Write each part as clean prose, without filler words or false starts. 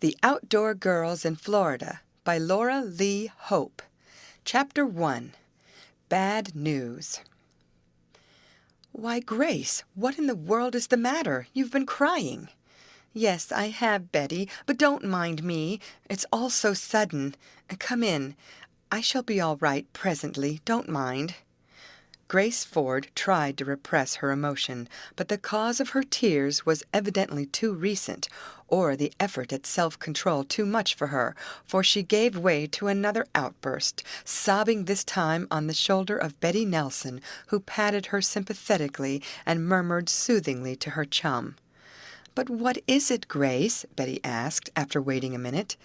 The Outdoor Girls in Florida by Laura Lee Hope. Chapter 1. Bad News. "Why, Grace, what in the world is the matter? You've been crying." "Yes, I have, Betty, but don't mind me. It's all so sudden. Come in. I shall be all right presently. Don't mind." Grace Ford tried to repress her emotion, but the cause of her tears was evidently too recent, or the effort at self-control too much for her, for she gave way to another outburst, sobbing this time on the shoulder of Betty Nelson, who patted her sympathetically and murmured soothingly to her chum. "But what is it, Grace?" Betty asked, after waiting a minute.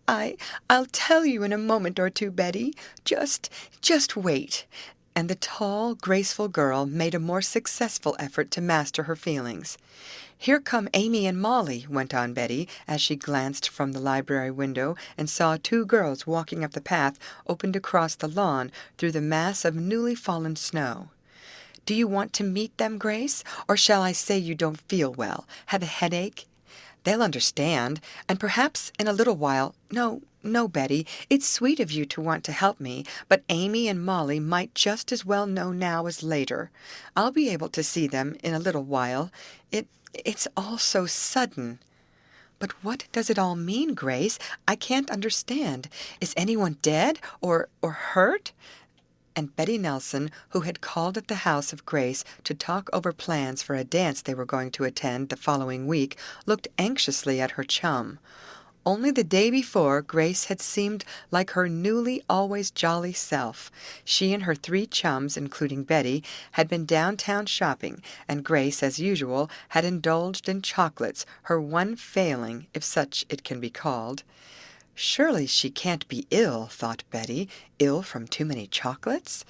I'll tell you in a moment or two, Betty. Just wait." And the tall, graceful girl made a more successful effort to master her feelings. "Here come Amy and Molly," went on Betty, as she glanced from the library window and saw two girls walking up the path opened across the lawn through the mass of newly fallen snow. "Do you want to meet them, Grace? Or shall I say you don't feel well? Have a headache? They'll understand, and perhaps in a little while— No, Betty, it's sweet of you to want to help me, but Amy and Molly might just as well know now as later. I'll be able to see them in a little while. It's all so sudden." "But what does it all mean, Grace? I can't understand. Is anyone dead or hurt?" And Betty Nelson, who had called at the house of Grace to talk over plans for a dance they were going to attend the following week, looked anxiously at her chum. Only the day before, Grace had seemed like her newly always jolly self. She and her three chums, including Betty, had been downtown shopping, and Grace, as usual, had indulged in chocolates, her one failing, if such it can be called. "Surely she can't be ill," thought Betty. "Ill from too many chocolates?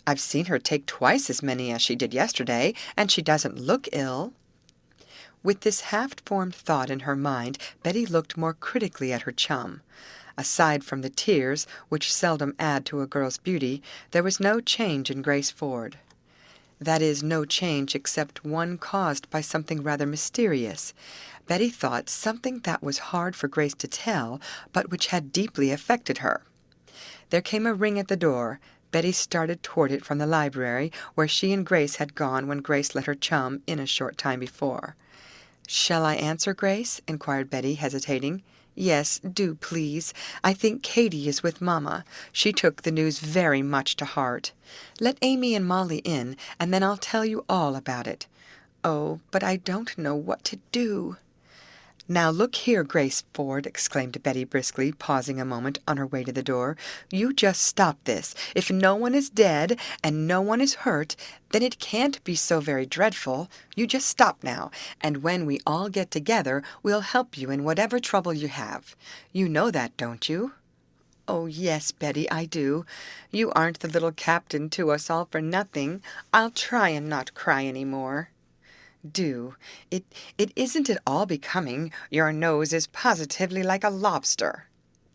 I've seen her take twice as many as she did yesterday, and she doesn't look ill." With this half-formed thought in her mind, Betty looked more critically at her chum. Aside from the tears, which seldom add to a girl's beauty, there was no change in Grace Ford. That is, no change except one caused by something rather mysterious. Betty thought something that was hard for Grace to tell, but which had deeply affected her. There came a ring at the door. Betty started toward it from the library, where she and Grace had gone when Grace let her chum in a short time before. "Shall I answer, Grace?" inquired Betty, hesitating. "Yes, do, please. I think Katie is with Mamma. She took the news very much to heart. Let Amy and Molly in, and then I'll tell you all about it." "Oh, but I don't know what to do." "Now look here, Grace Ford," exclaimed Betty briskly, pausing a moment on her way to the door. "You just stop this. If no one is dead and no one is hurt, then it can't be so very dreadful. You just stop now, and when we all get together, we'll help you in whatever trouble you have. You know that, don't you?" "Oh, yes, Betty, I do. You aren't the little captain to us all for nothing. I'll try and not cry any more." "Do. It isn't at all becoming. Your nose is positively like a lobster."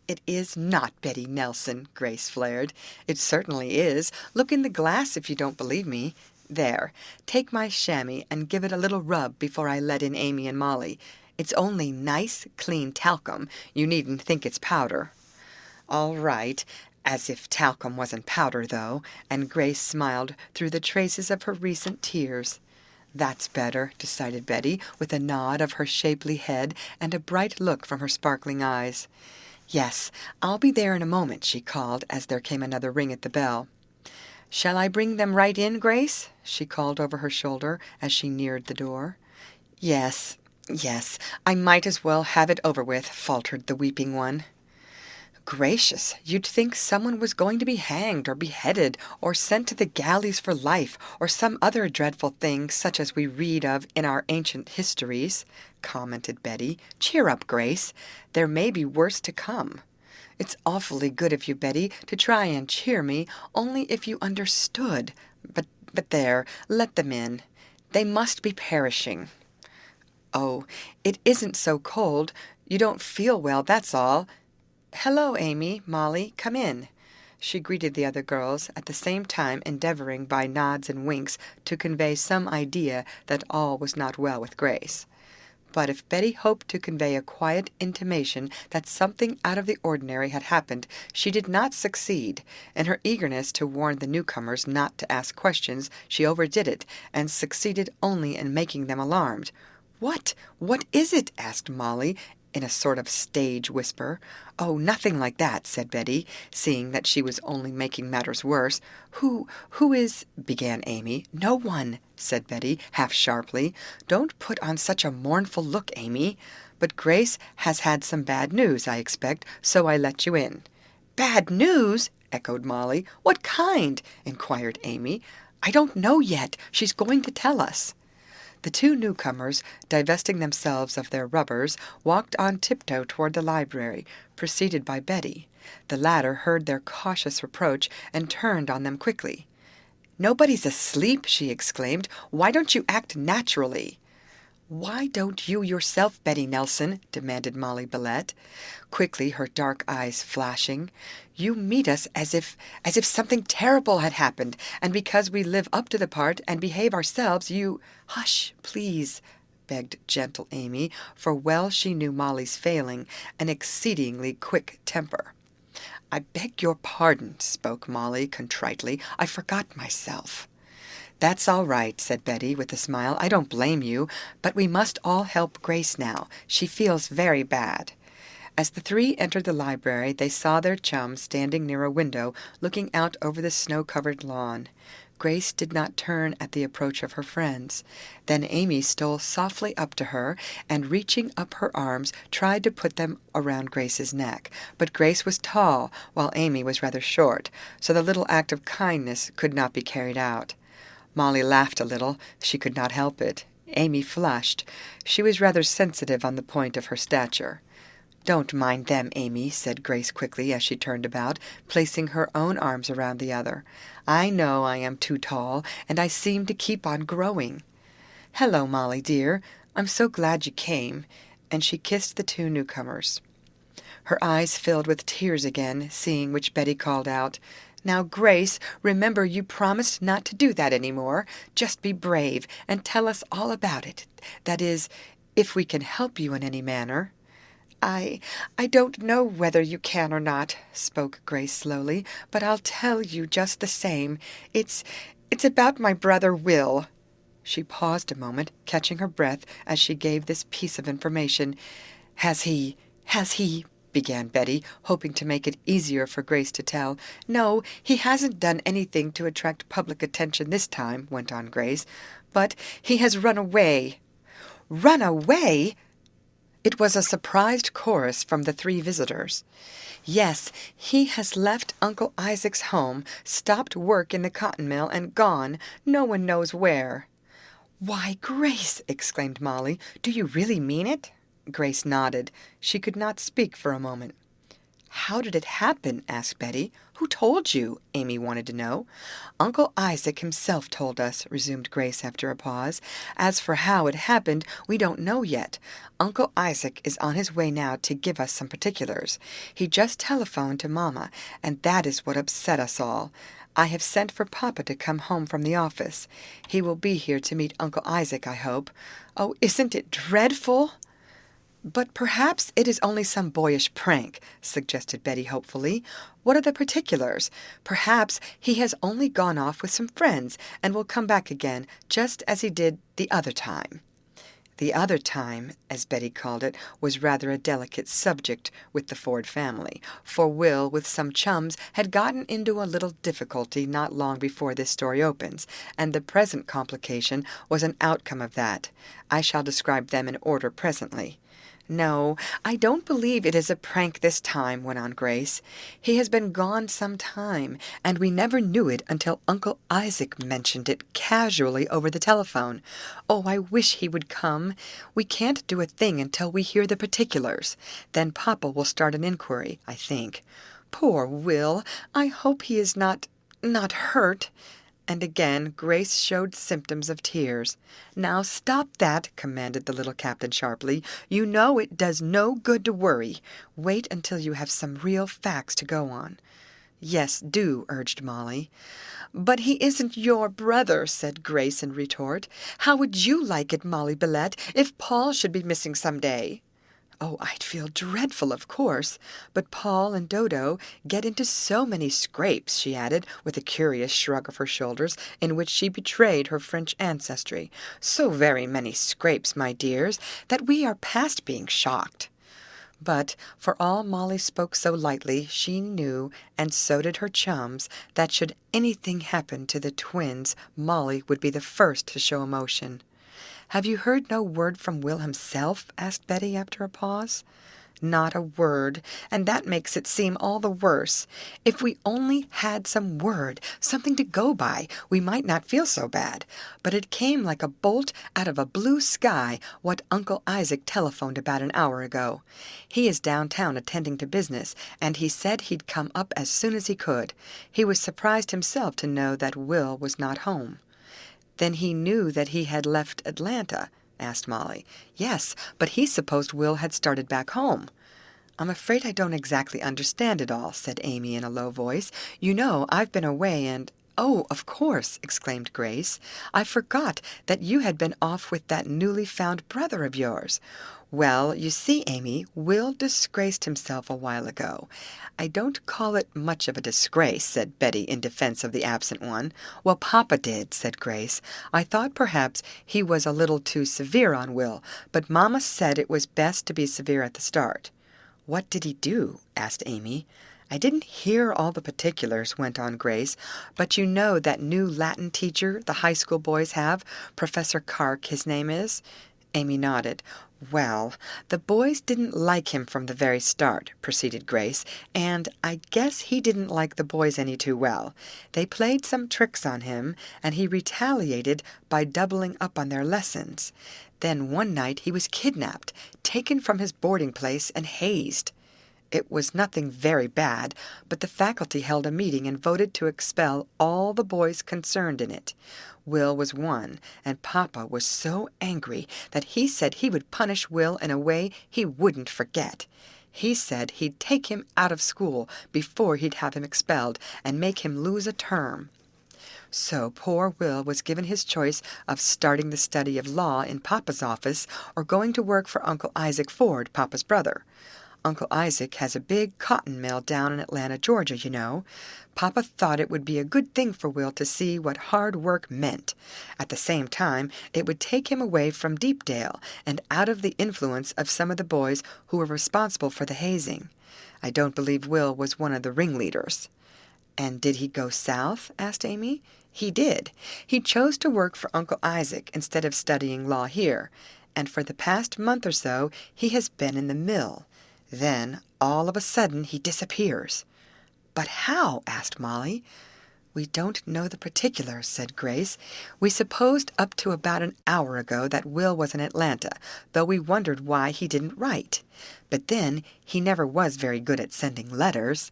"It is not, Betty Nelson," Grace flared. "It certainly is. Look in the glass if you don't believe me. There, take my chamois and give it a little rub before I let in Amy and Molly. It's only nice, clean talcum. You needn't think it's powder." "All right. As if talcum wasn't powder, though," and Grace smiled through the traces of her recent tears. "That's better," decided Betty, with a nod of her shapely head and a bright look from her sparkling eyes. "Yes, I'll be there in a moment," she called, as there came another ring at the bell. "Shall I bring them right in, Grace?" she called over her shoulder as she neared the door. Yes, I might as well have it over with," faltered the weeping one. "Gracious, you'd think someone was going to be hanged or beheaded or sent to the galleys for life or some other dreadful thing such as we read of in our ancient histories," commented Betty. "Cheer up, Grace. There may be worse to come." "It's awfully good of you, Betty, to try and cheer me, only if you understood. But there, let them in. They must be perishing." "Oh, it isn't so cold. You don't feel well, that's all. Hello, Amy, Molly, come in." She greeted the other girls, at the same time endeavoring by nods and winks to convey some idea that all was not well with Grace. But if Betty hoped to convey a quiet intimation that something out of the ordinary had happened, she did not succeed. In her eagerness to warn the newcomers not to ask questions, she overdid it, and succeeded only in making them alarmed. What is it?" asked Molly, in a sort of stage whisper. "Oh, nothing like that," said Betty, seeing that she was only making matters worse. Who is—" began Amy. "No one," said Betty, half sharply. "Don't put on such a mournful look, Amy. But Grace has had some bad news, I expect, so I let you in." "Bad news?" echoed Molly. "What kind?" inquired Amy. "I don't know yet. She's going to tell us." The two newcomers, divesting themselves of their rubbers, walked on tiptoe toward the library, preceded by Betty. The latter heard their cautious approach and turned on them quickly. "Nobody's asleep!" she exclaimed. "Why don't you act naturally?" "Why don't you yourself, Betty Nelson?" demanded Molly Billette, quickly, her dark eyes flashing. "You meet us as if something terrible had happened, and because we live up to the part and behave ourselves, you—" "Hush, please," begged gentle Amy, for well she knew Molly's failing and exceedingly quick temper. "I beg your pardon," spoke Molly contritely. "I forgot myself." "That's all right," said Betty, with a smile. "I don't blame you, but we must all help Grace now. She feels very bad." As the three entered the library, they saw their chum standing near a window, looking out over the snow-covered lawn. Grace did not turn at the approach of her friends. Then Amy stole softly up to her, and reaching up her arms, tried to put them around Grace's neck. But Grace was tall, while Amy was rather short, so the little act of kindness could not be carried out. Molly laughed a little. She could not help it. Amy flushed. She was rather sensitive on the point of her stature. "Don't mind them, Amy," said Grace quickly as she turned about, placing her own arms around the other. "I know I am too tall, and I seem to keep on growing. Hello, Molly, dear. I'm so glad you came." And she kissed the two newcomers. Her eyes filled with tears again, seeing which Betty called out, "Now, Grace, remember you promised not to do that any more. Just be brave, and tell us all about it. That is, if we can help you in any manner." I don't know whether you can or not," spoke Grace slowly, "but I'll tell you just the same. It's about my brother Will." She paused a moment, catching her breath as she gave this piece of information. Has he began Betty, hoping to make it easier for Grace to tell. "No, he hasn't done anything to attract public attention this time," went on Grace, "but he has run away." "Run away!" It was a surprised chorus from the three visitors. "Yes, he has left Uncle Isaac's home, stopped work in the cotton mill, and gone, no one knows where." "Why, Grace!" exclaimed Molly. "Do you really mean it?" Grace nodded. She could not speak for a moment. "How did it happen?" asked Betty. "Who told you?" Amy wanted to know. "Uncle Isaac himself told us," resumed Grace after a pause. "As for how it happened, we don't know yet. Uncle Isaac is on his way now to give us some particulars. He just telephoned to Mamma, and that is what upset us all. I have sent for Papa to come home from the office. He will be here to meet Uncle Isaac, I hope. Oh, isn't it dreadful?" "But perhaps it is only some boyish prank," suggested Betty hopefully. "What are the particulars? Perhaps he has only gone off with some friends and will come back again, just as he did the other time." The other time, as Betty called it, was rather a delicate subject with the Ford family, for Will, with some chums, had gotten into a little difficulty not long before this story opens, and the present complication was an outcome of that. I shall describe them in order presently. "No, I don't believe it is a prank this time," went on Grace. "He has been gone some time, and we never knew it until Uncle Isaac mentioned it casually over the telephone. Oh, I wish he would come. We can't do a thing until we hear the particulars. Then Papa will start an inquiry, I think. Poor Will! I hope he is not hurt." And again Grace showed symptoms of tears. "Now stop that," commanded the little captain sharply. "You know it does no good to worry. Wait until you have some real facts to go on." "Yes, do," urged Molly. "But he isn't your brother," said Grace in retort. "How would you like it, Molly Billette, if Paul should be missing some day?" "Oh, I'd feel dreadful, of course. But Paul and Dodo get into so many scrapes," she added, with a curious shrug of her shoulders, in which she betrayed her French ancestry. "So very many scrapes, my dears, that we are past being shocked." But, for all Molly spoke so lightly, she knew, and so did her chums, that should anything happen to the twins, Molly would be the first to show emotion. "Have you heard no word from Will himself?" asked Betty after a pause. "Not a word, and that makes it seem all the worse. If we only had some word, something to go by, we might not feel so bad. But it came like a bolt out of a blue sky, what Uncle Isaac telephoned about an hour ago. He is downtown attending to business, and he said he'd come up as soon as he could. He was surprised himself to know that Will was not home." "Then he knew that he had left Atlanta?" asked Molly. "Yes, but he supposed Will had started back home." "I'm afraid I don't exactly understand it all," said Amy in a low voice. "You know, I've been away and—" "Oh, of course!" exclaimed Grace. "I forgot that you had been off with that newly found brother of yours. Well, you see, Amy, Will disgraced himself a while ago." "I don't call it much of a disgrace," said Betty in defense of the absent one. "Well, Papa did," said Grace. "I thought perhaps he was a little too severe on Will, but Mama said it was best to be severe at the start." "What did he do?" asked Amy. "I didn't hear all the particulars," went on Grace, "but you know that new Latin teacher the high school boys have, Professor Kark, his name is?" Amy nodded. "Well, the boys didn't like him from the very start," proceeded Grace, "and I guess he didn't like the boys any too well. They played some tricks on him, and he retaliated by doubling up on their lessons. Then one night he was kidnapped, taken from his boarding place, and hazed. It was nothing very bad, but the faculty held a meeting and voted to expel all the boys concerned in it. Will was one, and Papa was so angry that he said he would punish Will in a way he wouldn't forget. He said he'd take him out of school before he'd have him expelled and make him lose a term. So poor Will was given his choice of starting the study of law in Papa's office or going to work for Uncle Isaac Ford, Papa's brother. Uncle Isaac has a big cotton mill down in Atlanta, Georgia, you know. Papa thought it would be a good thing for Will to see what hard work meant. At the same time, it would take him away from Deepdale and out of the influence of some of the boys who were responsible for the hazing. I don't believe Will was one of the ringleaders." "And did he go south?" asked Amy. "He did. He chose to work for Uncle Isaac instead of studying law here, and for the past month or so he has been in the mill. Then, all of a sudden, he disappears." "But how?" asked Molly. "We don't know the particulars," said Grace. "We supposed up to about an hour ago that Will was in Atlanta, though we wondered why he didn't write. But then, he never was very good at sending letters.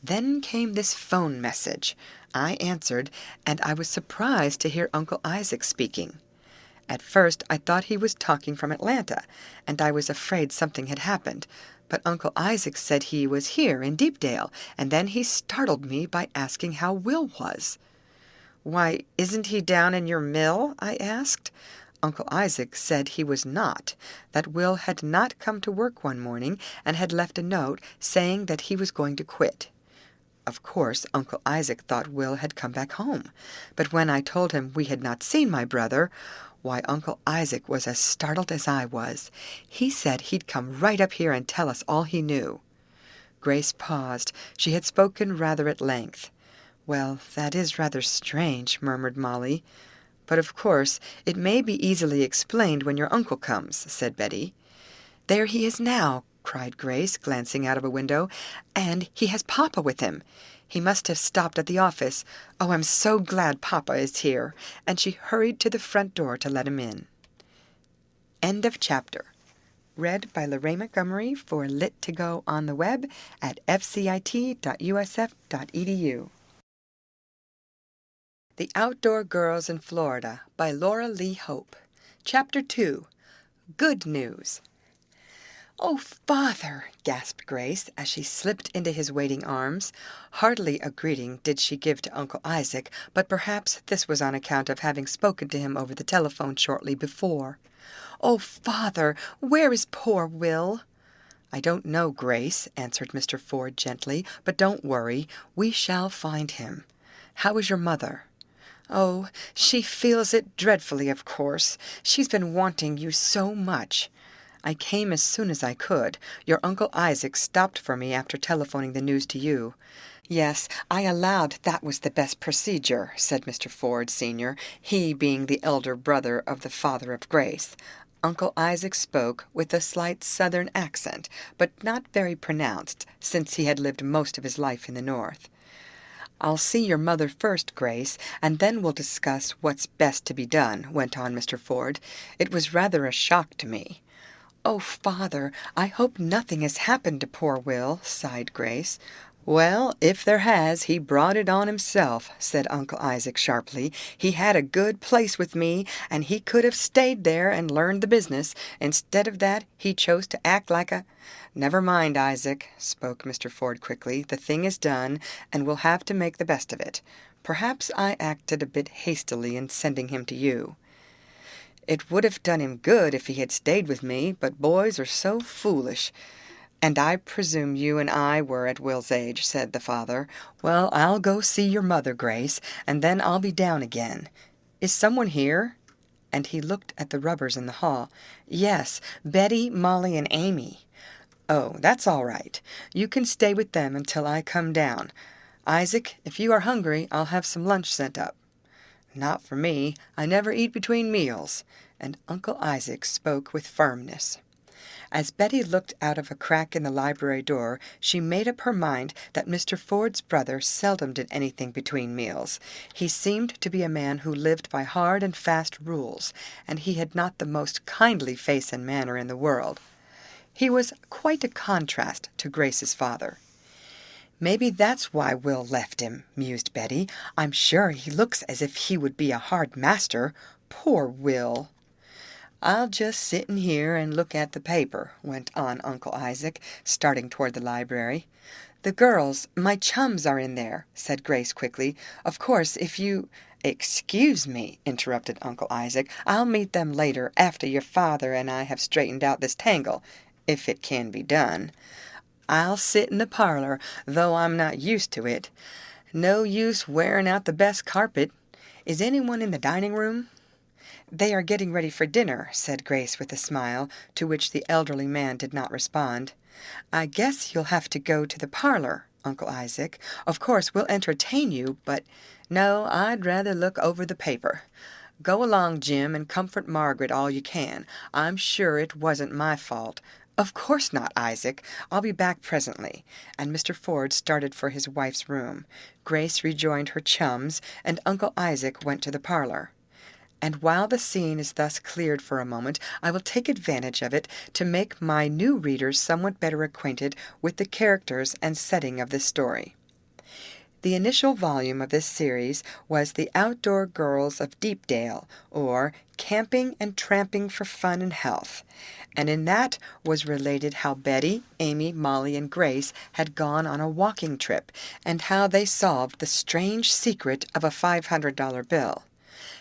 Then came this phone message. I answered, and I was surprised to hear Uncle Isaac speaking. At first I thought he was talking from Atlanta, and I was afraid something had happened. But Uncle Isaac said he was here in Deepdale, and then he startled me by asking how Will was." "Why, isn't he down in your mill?" I asked. Uncle Isaac said he was not, that Will had not come to work one morning and had left a note saying that he was going to quit. Of course, Uncle Isaac thought Will had come back home, but when I told him we had not seen my brother, why, Uncle Isaac was as startled as I was. He said he'd come right up here and tell us all he knew." Grace paused. She had spoken rather at length. "Well, that is rather strange," murmured Molly. "But of course it may be easily explained when your uncle comes," said Betty. "There he is now," cried Grace, glancing out of a window, "and he has Papa with him. He must have stopped at the office. Oh, I'm so glad Papa is here." And she hurried to the front door to let him in. End of chapter. Read by Lorraine Montgomery for Lit to Go on the web at fcit.usf.edu. The Outdoor Girls in Florida by Laura Lee Hope. Chapter 2. Good News. "Oh, Father!" gasped Grace as she slipped into his waiting arms. Hardly a greeting did she give to Uncle Isaac, but perhaps this was on account of having spoken to him over the telephone shortly before. "Oh, Father, where is poor Will?" "I don't know, Grace," answered Mr. Ford gently, "but don't worry. We shall find him. How is your mother?" "Oh, she feels it dreadfully, of course. She's been wanting you so much. I came as soon as I could. Your Uncle Isaac stopped for me after telephoning the news to you." "Yes, I allowed that was the best procedure," said Mr. Ford, Sr., he being the elder brother of the father of Grace. Uncle Isaac spoke with a slight Southern accent, but not very pronounced, since he had lived most of his life in the North. "I'll see your mother first, Grace, and then we'll discuss what's best to be done," went on Mr. Ford. "It was rather a shock to me." "Oh, Father, I hope nothing has happened to poor Will," sighed Grace. "Well, if there has, he brought it on himself," said Uncle Isaac sharply. "He had a good place with me, and he could have stayed there and learned the business. Instead of that, he chose to act like a—" "Never mind, Isaac," spoke Mr. Ford quickly. "The thing is done, and we'll have to make the best of it. Perhaps I acted a bit hastily in sending him to you. It would have done him good if he had stayed with me, but boys are so foolish." "And I presume you and I were at Will's age," said the father. "Well, I'll go see your mother, Grace, and then I'll be down again. Is someone here?" And he looked at the rubbers in the hall. "Yes, Betty, Molly, and Amy." "Oh, that's all right. You can stay with them until I come down. Isaac, if you are hungry, I'll have some lunch sent up." "Not for me. I never eat between meals." And Uncle Isaac spoke with firmness. As Betty looked out of a crack in the library door, she made up her mind that Mr. Ford's brother seldom did anything between meals. He seemed to be a man who lived by hard and fast rules, and he had not the most kindly face and manner in the world. He was quite a contrast to Grace's father. "Maybe that's why Will left him," mused Betty. "I'm sure he looks as if he would be a hard master. Poor Will." "I'll just sit in here and look at the paper," went on Uncle Isaac, starting toward the library. "The girls, my chums, are in there," said Grace quickly. "Of course, if you—" "Excuse me," interrupted Uncle Isaac. "I'll meet them later, after your father and I have straightened out this tangle, if it can be done. I'll sit in the parlor, though I'm not used to it. No use wearing out the best carpet. Is anyone in the dining room?" "They are getting ready for dinner," said Grace with a smile, to which the elderly man did not respond. "I guess you'll have to go to the parlor, Uncle Isaac. Of course we'll entertain you, but—" "No, I'd rather look over the paper. Go along, Jim, and comfort Margaret all you can. I'm sure it wasn't my fault." "Of course not, Isaac. I'll be back presently." And Mr. Ford started for his wife's room. Grace rejoined her chums, and Uncle Isaac went to the parlor. And while the scene is thus cleared for a moment, I will take advantage of it to make my new readers somewhat better acquainted with the characters and setting of this story. The initial volume of this series was The Outdoor Girls of Deepdale, or Camping and Tramping for Fun and Health, and in that was related how Betty, Amy, Molly, and Grace had gone on a walking trip, and how they solved the strange secret of a $500 bill.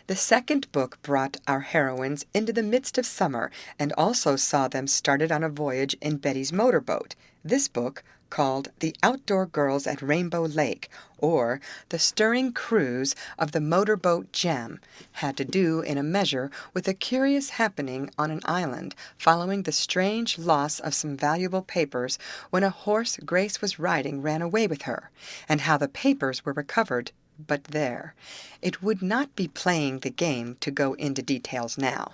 The second book brought our heroines into the midst of summer and also saw them started on a voyage in Betty's motorboat. This book, called The Outdoor Girls at Rainbow Lake, or The Stirring Cruise of the Motorboat Gem, had to do in a measure with a curious happening on an island following the strange loss of some valuable papers when a horse Grace was riding ran away with her, and how the papers were recovered. But there, it would not be playing the game to go into details now.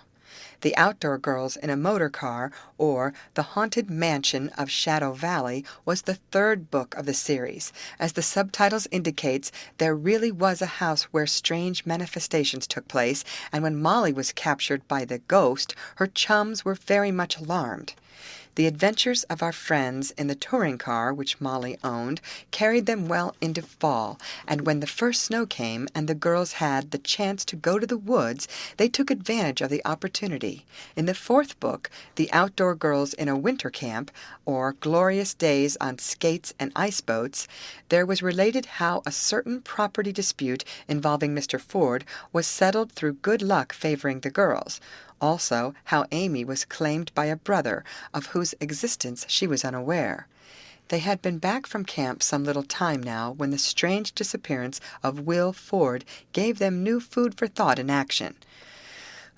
The Outdoor Girls in a Motor Car, or The Haunted Mansion of Shadow Valley, was the third book of the series. As the subtitles indicates, there really was a house where strange manifestations took place, and when Molly was captured by the ghost, her chums were very much alarmed. The adventures of our friends in the touring car which Molly owned carried them well into fall, and when the first snow came and the girls had the chance to go to the woods, they took advantage of the opportunity. In the fourth book, The Outdoor Girls in a Winter Camp, or Glorious Days on Skates and Ice Boats, there was related how a certain property dispute involving Mr. Ford was settled through good luck favoring the girls. Also, how Amy was claimed by a brother, of whose existence she was unaware. They had been back from camp some little time now when the strange disappearance of Will Ford gave them new food for thought and action.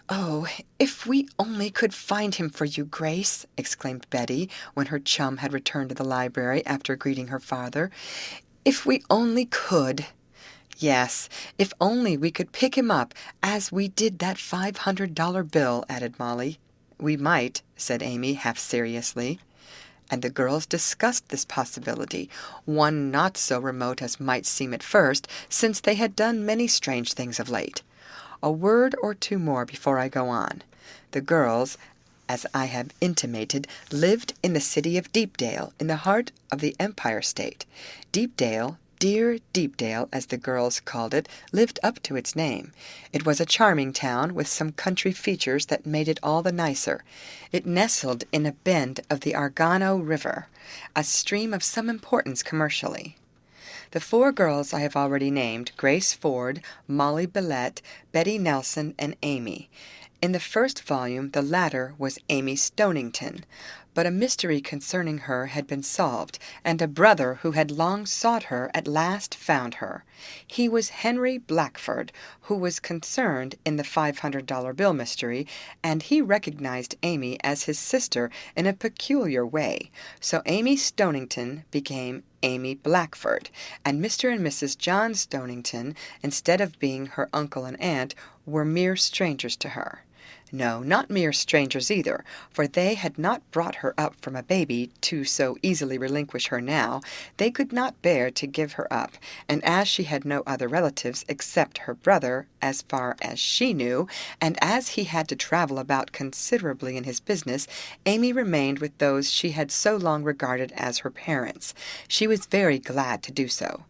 "Oh, if we only could find him for you, Grace!" exclaimed Betty, when her chum had returned to the library after greeting her father. "If we only could!" "Yes, if only we could pick him up, as we did that $500 bill," added Molly. "We might," said Amy, half seriously. And the girls discussed this possibility, one not so remote as might seem at first, since they had done many strange things of late. A word or two more before I go on. The girls, as I have intimated, lived in the city of Deepdale, in the heart of the Empire State. Deepdale, dear Deepdale, as the girls called it, lived up to its name. It was a charming town with some country features that made it all the nicer. It nestled in a bend of the Argano River, a stream of some importance commercially. The four girls I have already named, Grace Ford, Molly Billette, Betty Nelson, and Amy. In the first volume the latter was Amy Stonington, but a mystery concerning her had been solved, and a brother who had long sought her at last found her. He was Henry Blackford, who was concerned in the $500 bill mystery, and he recognized Amy as his sister in a peculiar way, so Amy Stonington became Amy Blackford, and Mr. and Mrs. John Stonington, instead of being her uncle and aunt, were mere strangers to her. No, not mere strangers either, for they had not brought her up from a baby to so easily relinquish her now. They could not bear to give her up, and as she had no other relatives except her brother, as far as she knew, and as he had to travel about considerably in his business, Amy remained with those she had so long regarded as her parents. She was very glad to do so.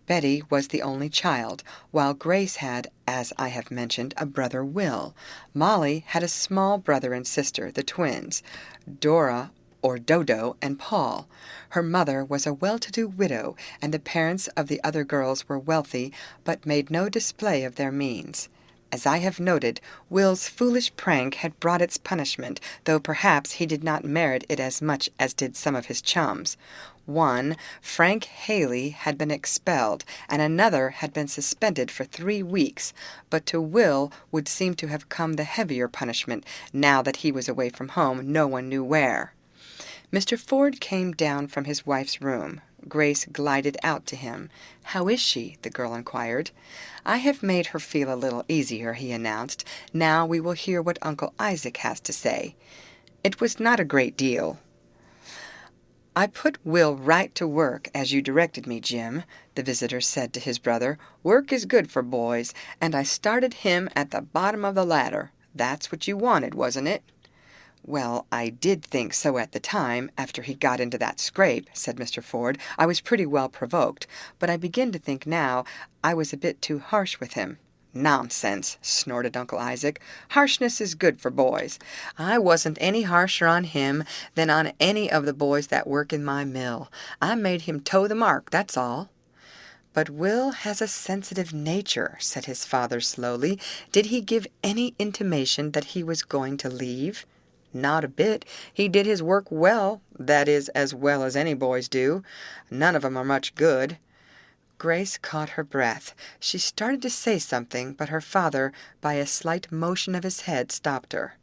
Betty was the only child, while Grace had, as I have mentioned, a brother Will. Molly had a small brother and sister, the twins, Dora, or Dodo, and Paul. Her mother was a well-to-do widow, and the parents of the other girls were wealthy, but made no display of their means. As I have noted, Will's foolish prank had brought its punishment, though perhaps he did not merit it as much as did some of his chums. One, Frank Haley, had been expelled, and another had been suspended for 3 weeks, but to Will would seem to have come the heavier punishment, now that he was away from home, no one knew where. Mr. Ford came down from his wife's room. Grace glided out to him. "How is she?" the girl inquired. "I have made her feel a little easier," he announced. "Now we will hear what Uncle Isaac has to say." "It was not a great deal." "I put Will right to work, as you directed me, Jim," the visitor said to his brother. "Work is good for boys, and I started him at the bottom of the ladder. That's what you wanted, wasn't it?" "Well, I did think so at the time, after he got into that scrape," said Mr. Ford. "I was pretty well provoked, but I begin to think now I was a bit too harsh with him." "Nonsense!" snorted Uncle Isaac. "Harshness is good for boys. I wasn't any harsher on him than on any of the boys that work in my mill. I made him toe the mark, that's all." "But Will has a sensitive nature," said his father slowly. "Did he give any intimation that he was going to leave?" "Not a bit. He did his work well, that is, as well as any boys do. None of 'em are much good." Grace caught her breath. She started to say something, but her father, by a slight motion of his head, stopped her.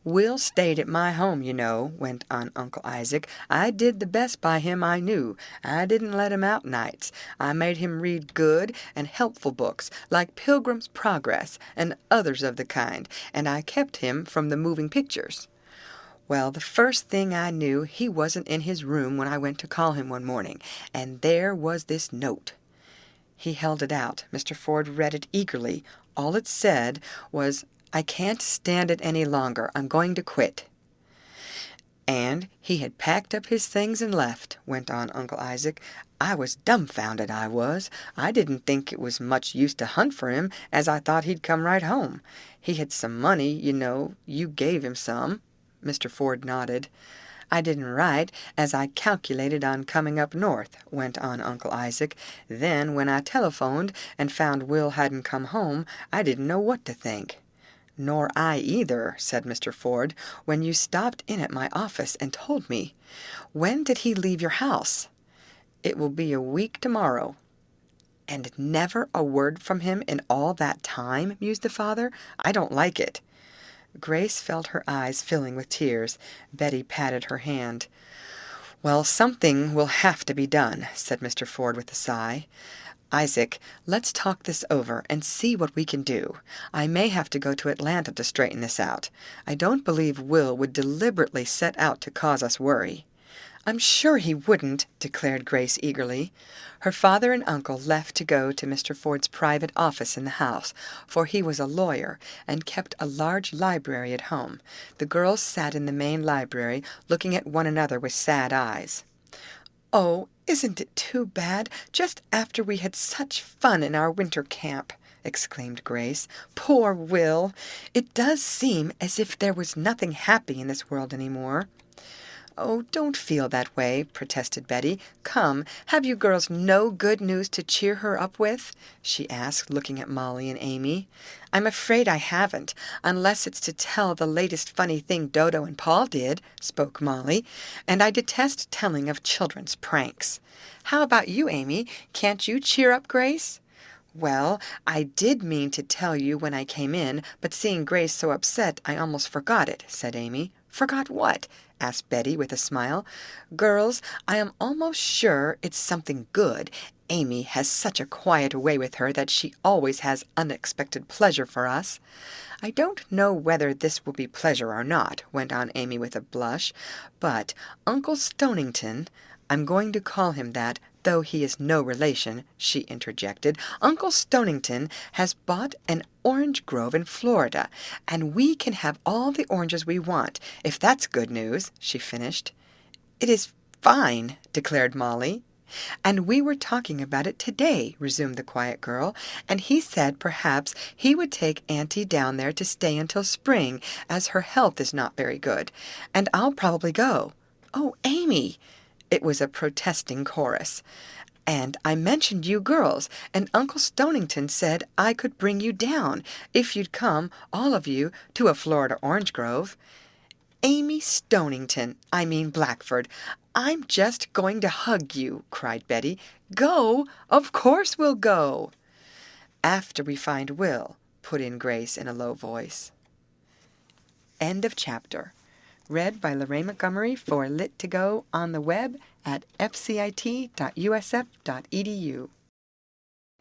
"Will stayed at my home, you know," went on Uncle Isaac. "I did the best by him I knew. I didn't let him out nights. I made him read good and helpful books, like Pilgrim's Progress and others of the kind, and I kept him from the moving pictures. Well, the first thing I knew, he wasn't in his room when I went to call him one morning, and there was this note." He held it out. Mr. Ford read it eagerly. All it said was, "I can't stand it any longer. I'm going to quit." "And he had packed up his things and left," went on Uncle Isaac. "I was dumbfounded, I was. I didn't think it was much use to hunt for him, as I thought he'd come right home. He had some money, you know. You gave him some." Mr. Ford nodded. "I didn't write, as I calculated on coming up north," went on Uncle Isaac. "Then, when I telephoned and found Will hadn't come home, I didn't know what to think." "Nor I either," said Mr. Ford, "when you stopped in at my office and told me. When did he leave your house?" "It will be a week tomorrow." "And never a word from him in all that time?" mused the father. "I don't like it." Grace felt her eyes filling with tears. Betty patted her hand. "Well, something will have to be done," said Mr. Ford with a sigh. "Isaac, let's talk this over and see what we can do. I may have to go to Atlanta to straighten this out. I don't believe Will would deliberately set out to cause us worry." "I'm sure he wouldn't," declared Grace eagerly. Her father and uncle left to go to Mr. Ford's private office in the house, for he was a lawyer and kept a large library at home. The girls sat in the main library, looking at one another with sad eyes. "Oh, isn't it too bad, just after we had such fun in our winter camp!" exclaimed Grace. "Poor Will! It does seem as if there was nothing happy in this world any more." "Oh, don't feel that way," protested Betty. "Come, have you girls no good news to cheer her up with?" she asked, looking at Molly and Amy. "I'm afraid I haven't, unless it's to tell the latest funny thing Dodo and Paul did," spoke Molly, "and I detest telling of children's pranks. How about you, Amy? Can't you cheer up Grace?" "Well, I did mean to tell you when I came in, but seeing Grace so upset, I almost forgot it," said Amy. "Forgot what?" asked Betty with a smile. "Girls, I am almost sure it's something good. Amy has such a quiet way with her that she always has unexpected pleasure for us." "I don't know whether this will be pleasure or not," went on Amy with a blush, "but Uncle Stonington— I'm going to call him that, though he is no relation," she interjected. "Uncle Stonington has bought an orange grove in Florida, and we can have all the oranges we want, if that's good news," she finished. "It is fine," declared Molly. "And we were talking about it today," resumed the quiet girl, "and he said perhaps he would take Auntie down there to stay until spring, as her health is not very good. And I'll probably go." "Oh, Amy!" It was a protesting chorus. "And I mentioned you girls, and Uncle Stonington said I could bring you down, if you'd come, all of you, to a Florida orange grove." "Amy Stonington, I mean Blackford, I'm just going to hug you," cried Betty. "Go? Of course we'll go." "After we find Will," put in Grace in a low voice. End of chapter. Read by Lorraine Montgomery for Lit2Go on the web at fcit.usf.edu.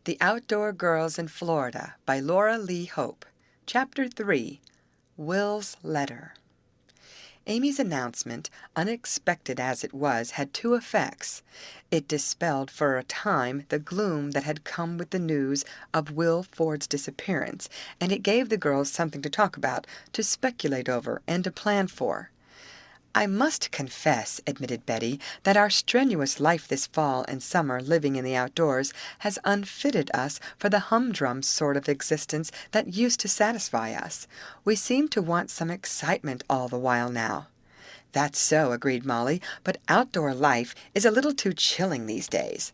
The Outdoor Girls in Florida by Laura Lee Hope. Chapter 3. Will's Letter. Amy's announcement, unexpected as it was, had two effects. It dispelled for a time the gloom that had come with the news of Will Ford's disappearance, and it gave the girls something to talk about, to speculate over, and to plan for. "I must confess," admitted Betty, "that our strenuous life this fall and summer living in the outdoors has unfitted us for the humdrum sort of existence that used to satisfy us. We seem to want some excitement all the while now." "That's so," agreed Molly, "but outdoor life is a little too chilling these days."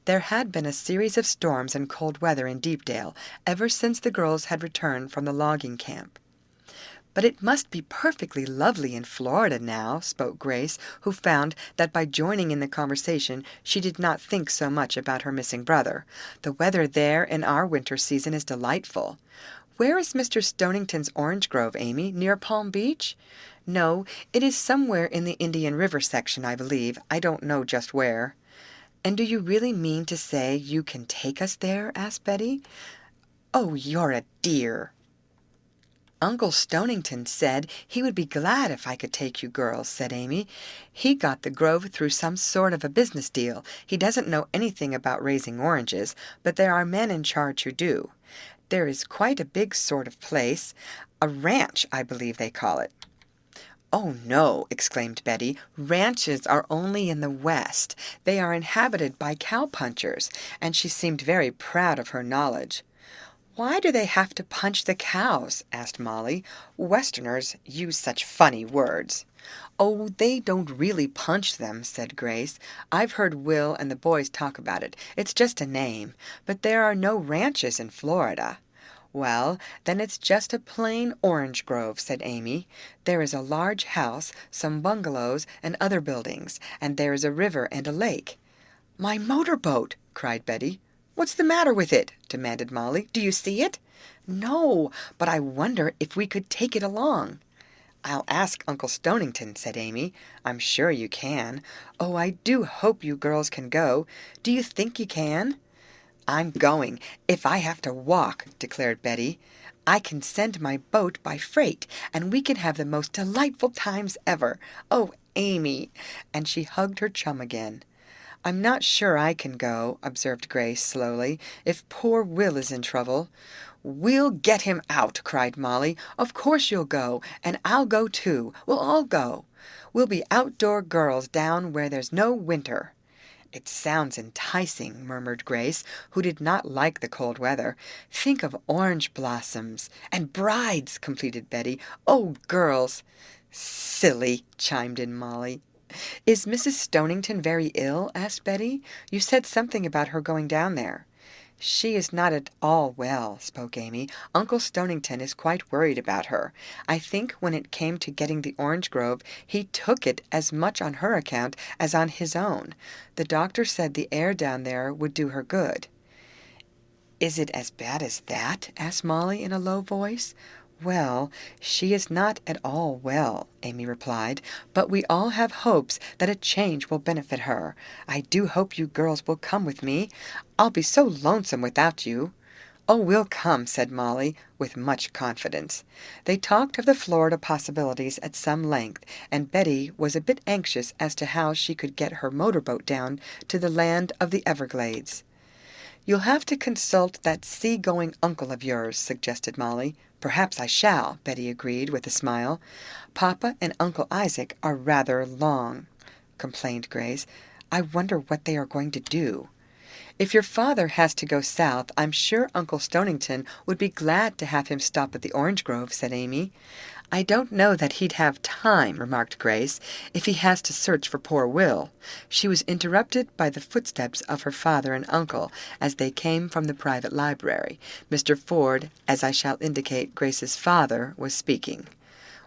There had been a series of storms and cold weather in Deepdale ever since the girls had returned from the logging camp. "But it must be perfectly lovely in Florida now," spoke Grace, who found that by joining in the conversation she did not think so much about her missing brother. "The weather there in our winter season is delightful." "Where is Mr. Stonington's orange grove, Amy? Near Palm Beach?" "No, it is somewhere in the Indian River section, I believe. I don't know just where." "And do you really mean to say you can take us there?" asked Betty. "Oh, you're a dear!" "Uncle Stonington said he would be glad if I could take you girls," said Amy. "He got the grove through some sort of a business deal. He doesn't know anything about raising oranges, but there are men in charge who do. There is quite a big sort of place, a ranch, I believe they call it." "Oh, no," exclaimed Betty. "Ranches are only in the West. They are inhabited by cowpunchers," and she seemed very proud of her knowledge. "Why do they have to punch the cows?" asked Molly. "Westerners use such funny words." "Oh, they don't really punch them," said Grace. "I've heard Will and the boys talk about it. It's just a name. But there are no ranches in Florida." "Well, then it's just a plain orange grove," said Amy. "There is a large house, some bungalows, and other buildings, and there is a river and a lake." "My motorboat!" cried Betty. "What's the matter with it?" demanded Molly. "Do you see it?" "No, but I wonder if we could take it along." "I'll ask Uncle Stonington," said Amy. "I'm sure you can. Oh, I do hope you girls can go. Do you think you can?" "I'm going, if I have to walk," declared Betty. "I can send my boat by freight, and we can have the most delightful times ever. Oh, Amy!" And she hugged her chum again. "I'm not sure I can go," observed Grace slowly, "if poor Will is in trouble." "We'll get him out!" cried Molly. "Of course you'll go, and I'll go too. We'll all go. We'll be outdoor girls down where there's no winter." "It sounds enticing," murmured Grace, who did not like the cold weather. "Think of orange blossoms!" "And brides!" completed Betty. "Oh, girls!" "Silly!" chimed in Molly. "Is Mrs. Stonington very ill?" asked Betty. "You said something about her going down there." "She is not at all well," spoke Amy. "Uncle Stonington is quite worried about her. I think when it came to getting the orange grove, he took it as much on her account as on his own. The doctor said the air down there would do her good." "Is it as bad as that?" asked Molly in a low voice. "Well, she is not at all well," Amy replied, "but we all have hopes that a change will benefit her. I do hope you girls will come with me. I'll be so lonesome without you." "Oh, we'll come," said Molly, with much confidence. They talked of the Florida possibilities at some length, and Betty was a bit anxious as to how she could get her motorboat down to the land of the Everglades. "You'll have to consult that sea-going uncle of yours," suggested Molly. "Perhaps I shall," Betty agreed with a smile. "Papa and Uncle Isaac are rather long," complained Grace. "I wonder what they are going to do." "If your father has to go south, I'm sure Uncle Stonington would be glad to have him stop at the orange grove," said Amy. "I don't know that he'd have time," remarked Grace, "if he has to search for poor Will." She was interrupted by the footsteps of her father and uncle as they came from the private library. Mr. Ford, as I shall indicate, Grace's father, was speaking.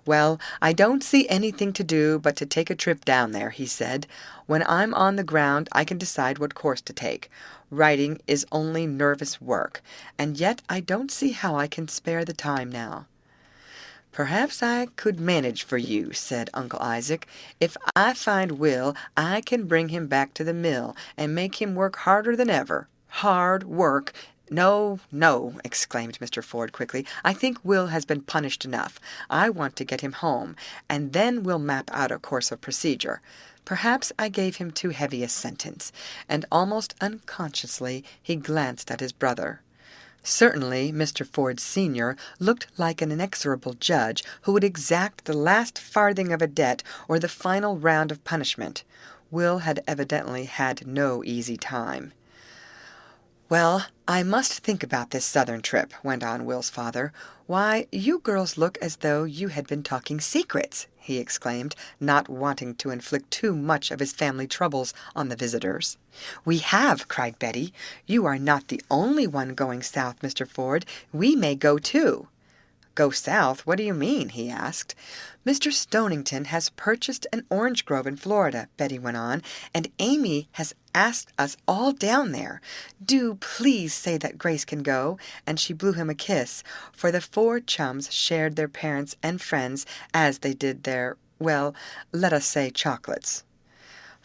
"Well, I don't see anything to do but to take a trip down there," he said. "When I'm on the ground I can decide what course to take. Writing is only nervous work, and yet I don't see how I can spare the time now." "Perhaps I could manage for you," said Uncle Isaac. "If I find Will, I can bring him back to the mill and make him work harder than ever." "Hard work! No, no," exclaimed Mr. Ford quickly. "I think Will has been punished enough. I want to get him home, and then we'll map out a course of procedure. Perhaps I gave him too heavy a sentence," and almost unconsciously he glanced at his brother. Certainly Mr. Ford Sr. looked like an inexorable judge who would exact the last farthing of a debt or the final round of punishment. Will had evidently had no easy time. "Well, I must think about this Southern trip," went on Will's father. "Why, you girls look as though you had been talking secrets," he exclaimed, not wanting to inflict too much of his family troubles on the visitors. "We have!" cried Betty. "You are not the only one going south, Mr. Ford. We may go too." "Go south? What do you mean?" he asked. "Mr. Stonington has purchased an orange grove in Florida," Betty went on, "and Amy has asked us all down there. Do please say that Grace can go," and she blew him a kiss, for the four chums shared their parents and friends as they did their, well, let us say chocolates.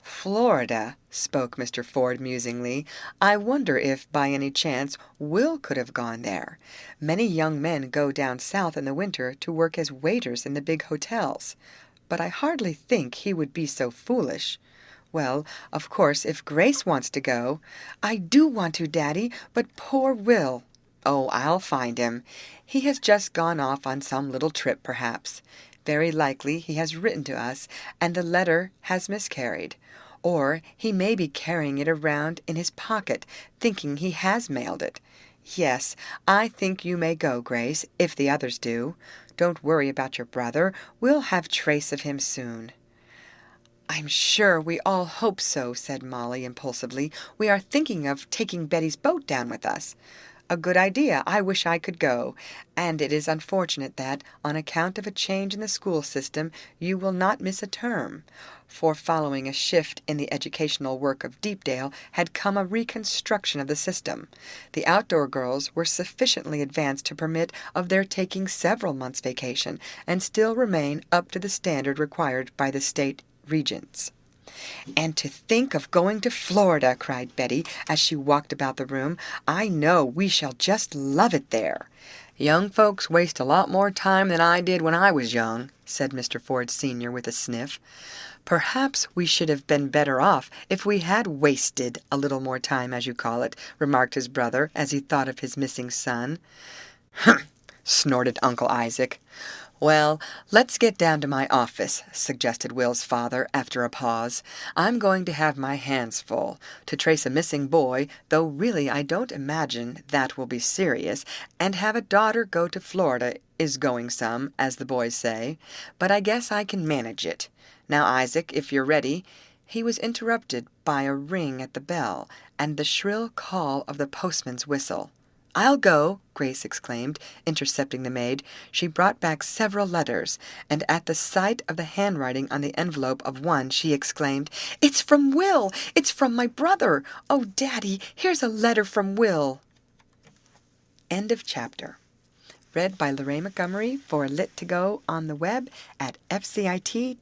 "Florida," spoke Mr. Ford musingly. "I wonder if, by any chance, Will could have gone there. Many young men go down south in the winter to work as waiters in the big hotels. But I hardly think he would be so foolish. Well, of course, if Grace wants to go—" "I do want to, Daddy, but poor Will." "Oh, I'll find him. He has just gone off on some little trip, perhaps." Very likely he has written to us, and the letter has miscarried. Or he may be carrying it around in his pocket, thinking he has mailed it. Yes, I think you may go, Grace, if the others do. Don't worry about your brother. We'll have trace of him soon." "I'm sure we all hope so," said Molly impulsively. "We are thinking of taking Betty's boat down with us." "A good idea. I wish I could go. And it is unfortunate that, on account of a change in the school system, you will not miss a term." For following a shift in the educational work of Deepdale had come a reconstruction of the system. The outdoor girls were sufficiently advanced to permit of their taking several months' vacation, and still remain up to the standard required by the state regents. "And to think of going to Florida!" cried Betty, as she walked about the room. "I know we shall just love it there." "Young folks waste a lot more time than I did when I was young," said Mr. Ford Sr. with a sniff. "Perhaps we should have been better off if we had wasted a little more time, as you call it," remarked his brother, as he thought of his missing son. "Humph!" snorted Uncle Isaac. "Well, let's get down to my office," suggested Will's father, after a pause. "I'm going to have my hands full. To trace a missing boy, though really I don't imagine that will be serious, and have a daughter go to Florida is going some, as the boys say. But I guess I can manage it. Now, Isaac, if you're ready—" He was interrupted by a ring at the bell, and the shrill call of the postman's whistle. "I'll go!" Grace exclaimed, intercepting the maid. She brought back several letters, and at the sight of the handwriting on the envelope of one she exclaimed, "It's from Will! It's from my brother! Oh, Daddy, here's a letter from Will!" End of chapter. Read by Lorraine Montgomery for Lit2Go on the web at fcit.usf.edu.